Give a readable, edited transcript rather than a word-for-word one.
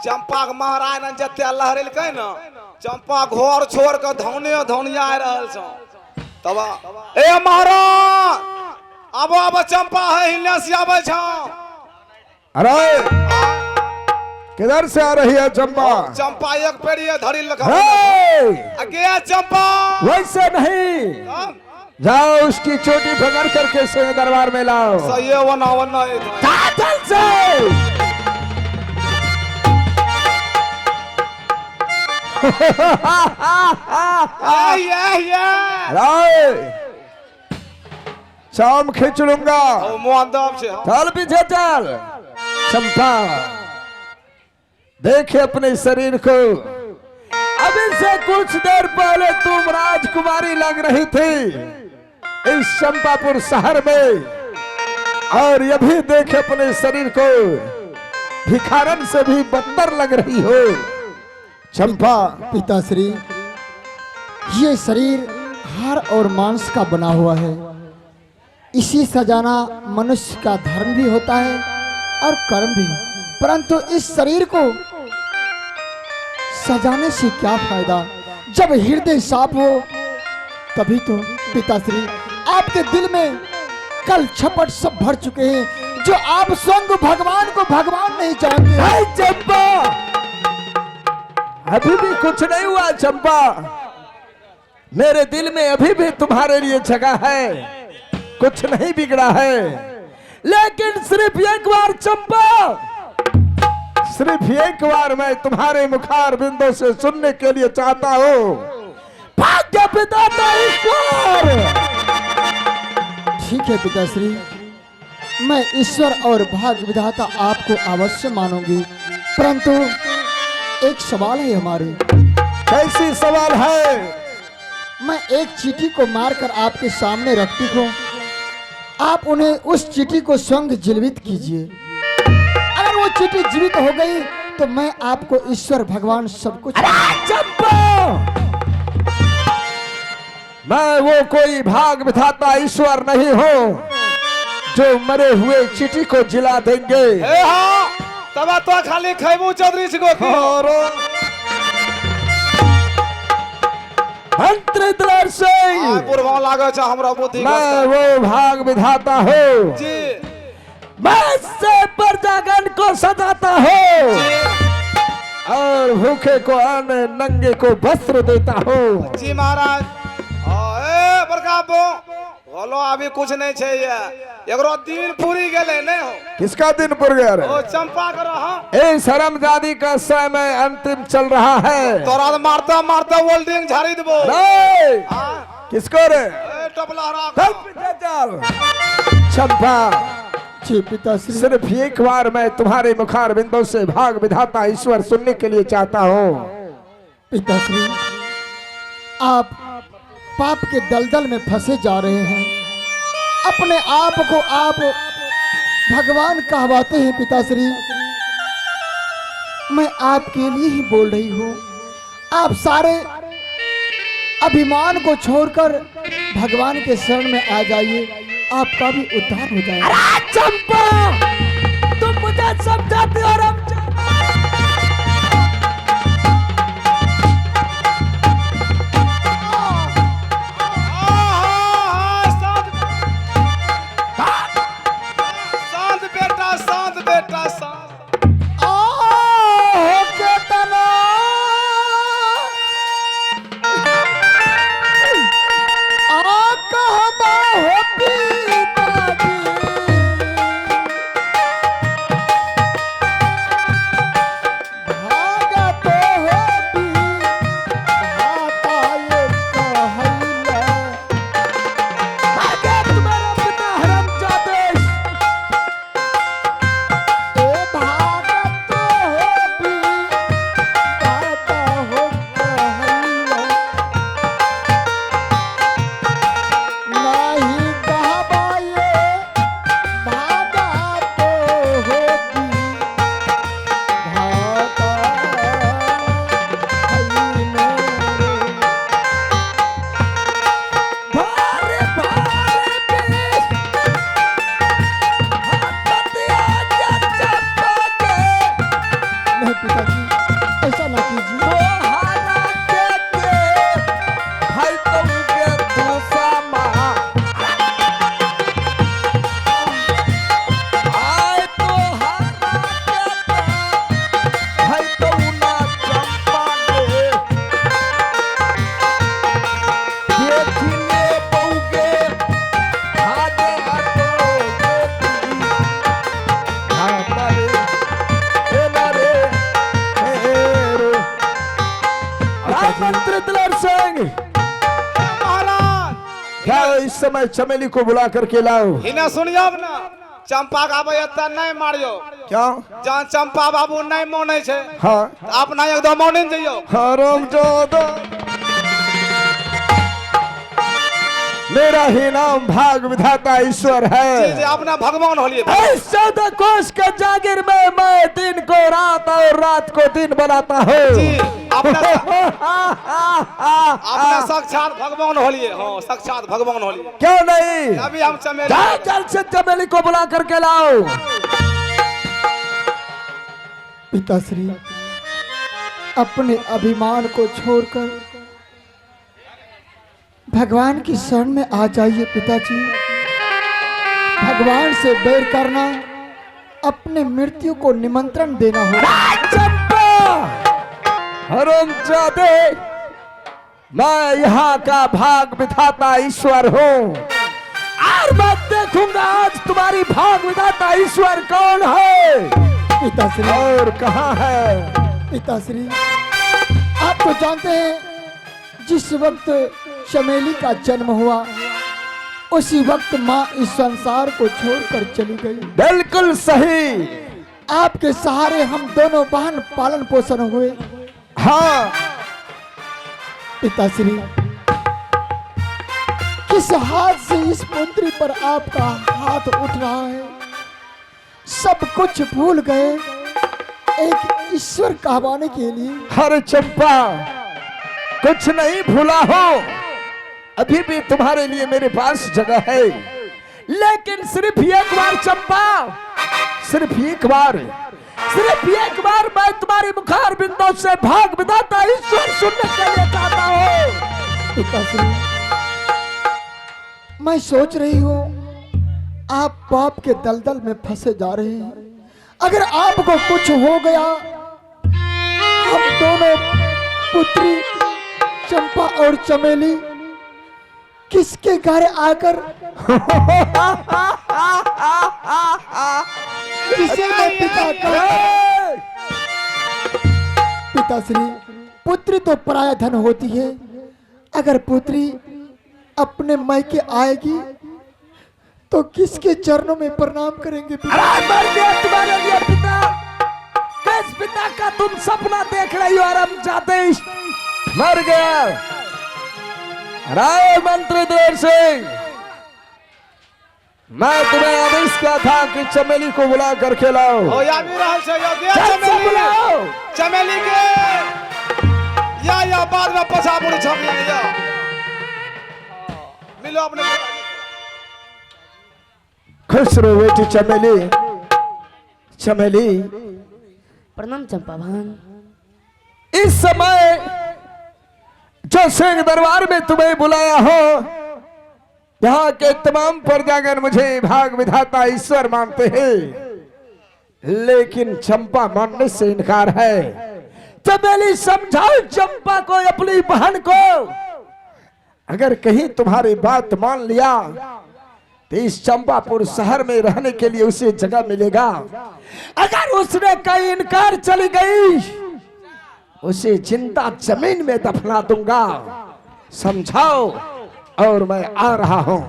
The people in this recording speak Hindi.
चंपा के महाराज ने जते लहरेलकै न चंपा घर छोड़ के धौने धौनिया आ रहल छ तब ए महाराज अब अब चंपा है हिलने से आवे छ। अरे किधर से आ रही है चंपा? चंपा एक पेड़िए धरी लगा हे! चंपा वैसे नहीं, जाओ उसकी चोटी पकड़ करके सिंह दरबार में लाओ। सही वना वना जल से शाम खींच लूंगा। चल पीछे चल। चंपा देखे अपने शरीर को, अभी से कुछ देर पहले तुम राजकुमारी लग रही थी इस चंपापुर शहर में, और ये भी देखे अपने शरीर को भिखारन से भी बदतर लग रही हो। चंपा पिताश्री, ये शरीर हाड़ और मांस का बना हुआ है, इसी सजाना मनुष्य का धर्म भी होता है और कर्म भी, परंतु इस शरीर को सजाने से क्या फायदा जब हृदय साफ हो। तभी तो पिताश्री आपके दिल में कल छपट सब भर चुके हैं, जो आप स्वयं भगवान को भगवान नहीं जानते। चंपा अभी भी कुछ नहीं हुआ। चंपा मेरे दिल में अभी भी तुम्हारे लिए जगह है, कुछ नहीं बिगड़ा है, लेकिन सिर्फ एक बार चंपा, सिर्फ एक बार मैं तुम्हारे मुखार बिंदु से सुनने के लिए चाहता हूँ, भाग्य विधाता ईश्वर। ठीक है पिताश्री, मैं ईश्वर और भाग्य विधाता आपको अवश्य मानूंगी, परंतु एक सवाल है हमारे। कैसी सवाल है? मैं एक चींटी को मारकर आपके सामने रखती हूँ, आप उन्हें उस चींटी को स्वयं जीवित कीजिए। अगर वो चींटी जीवित हो गई तो मैं आपको ईश्वर भगवान सब कुछ। चंपा मैं वो कोई भाग विधाता ईश्वर नहीं हूँ जो मरे हुए चींटी को जिला देंगे। तब तो खाली खैबू चौधरी से मैं वो भाग विधाता हूँ, मैं से प्रजागण को सजाता हूँ और भूखे को अन्न, नंगे को वस्त्र देता हूँ। जी महाराज। बोलो अभी कुछ नहीं चाहिए, एकरो दिन पूरी गेले नहीं हो। किसका दिन पूर गया रे? ओ चंपा करो। इस हरामजादी का समय अंतिम चल रहा है। तोरा मारता मारता वोल्डिंग झाड़ी देबो। किसको रे? चंपा जी पिताश्री, सिर्फ एक बार मैं तुम्हारे मुखार बिंदु से भाग विधाता ईश्वर सुनने के लिए चाहता हूँ। पिताश्री, आप पाप के दलदल में फंसे जा रहे हैं, अपने आप को आप भगवान कहवाते हैं। पिताश्री, मैं आपके लिए ही बोल रही हूँ, आप सारे अभिमान को छोड़कर भगवान के शरण में आ जाइए, आपका भी उद्धार हो जाएगा। चंपा तुम मुझे समझाते हो और समय चमेली को बुला करके लाओ। इन्हें सुनिए अब ना, चंपा का आबे एता नहीं मारियो। क्या? जहाँ चंपा बाबू नहीं माने छे, हाँ आप नहीं एकदम माने जाइयो। हरम जोदो मेरा ही नाम भाग विधाता ईश्वर है। जी अपना भगवान होलिए। 14 कोष के जागीर में मैं दिन को रात और रात को दिन बनाता हूँ। जी अपना साक्षात भगवान होलिए। हाँ साक्षात भगवान होलिए। क्यों नहीं? अभी हम चमेली जल्द से चमेली को बुला करके लाओ। पिताश्री, अपने अभिमान को छोड़कर भगवान की शरण में आ जाइए पिताजी। भगवान से बैर करना अपने मृत्यु को निमंत्रण देना होगा। चंपा, हरामजादे, मैं यहाँ का भाग विधाता ईश्वर हूँ और मैं देखूंगा आज तुम्हारी भाग विधाता ईश्वर कौन है। पिताश्री और कहाँ है? पिताश्री, आप तो जानते हैं जिस वक्त चमेली का जन्म हुआ उसी वक्त माँ इस संसार को छोड़कर चली गई। बिल्कुल सही। आपके सहारे हम दोनों बहन पालन पोषण हुए। हाँ पिताश्री, किस हाथ से इस पुत्री पर आपका हाथ उठ रहा है? सब कुछ भूल गए एक ईश्वर कहवाने के लिए। हर चंपा, कुछ नहीं भूला हो, अभी भी तुम्हारे लिए मेरे पास जगह है, लेकिन सिर्फ एक बार चंपा, सिर्फ एक बार मैं तुम्हारी मुखार बिंदु से भाग विधाता ईश्वर सुनने के लिए चाहता हूँ। पिताश्री, मैं सोच रही हूँ आप पाप के दलदल में फंसे जा रहे हैं। अगर आपको कुछ हो गया, हम दोनों पुत्री चंपा और चमेली किसके घर आकर किसी में पिता का। पिताश्री, पुत्री तो पराया धन होती है। अगर पुत्री अपने मायके आएगी तो किसके चरणों में प्रणाम करेंगे? मर गया तुम्हारे लिए पिता। किस पिता का तुम सपना देख रही हो? आराम जाते मर गया। राय मंत्री देर सिंह, मैं तुम्हें आदेश किया था कि चमेली को बुला करके लाओ। हो या भी रहल से योग्य चमेली बुलाओ। चमेली के या बाद में पछा पूरी छप या मिलो अपने। खुश रहो बेटी चमेली। चमेली, प्रणाम चंपा भान। इस समय जो सिंह दरबार में तुम्हें बुलाया हो, यहाँ के तमाम प्रजागण मुझे भाग विधाता ईश्वर मानते हैं, लेकिन चंपा मानने से इनकार है। चमेली, समझाओ चंपा को, अपनी बहन को। अगर कहीं तुम्हारी बात मान लिया तो इस चंपापुर शहर में रहने के लिए उसे जगह मिलेगा। अगर उसने कहीं इनकार चली गई, उसे जिंदा जमीन में दफना दूंगा। समझाओ, और मैं आ रहा हूं।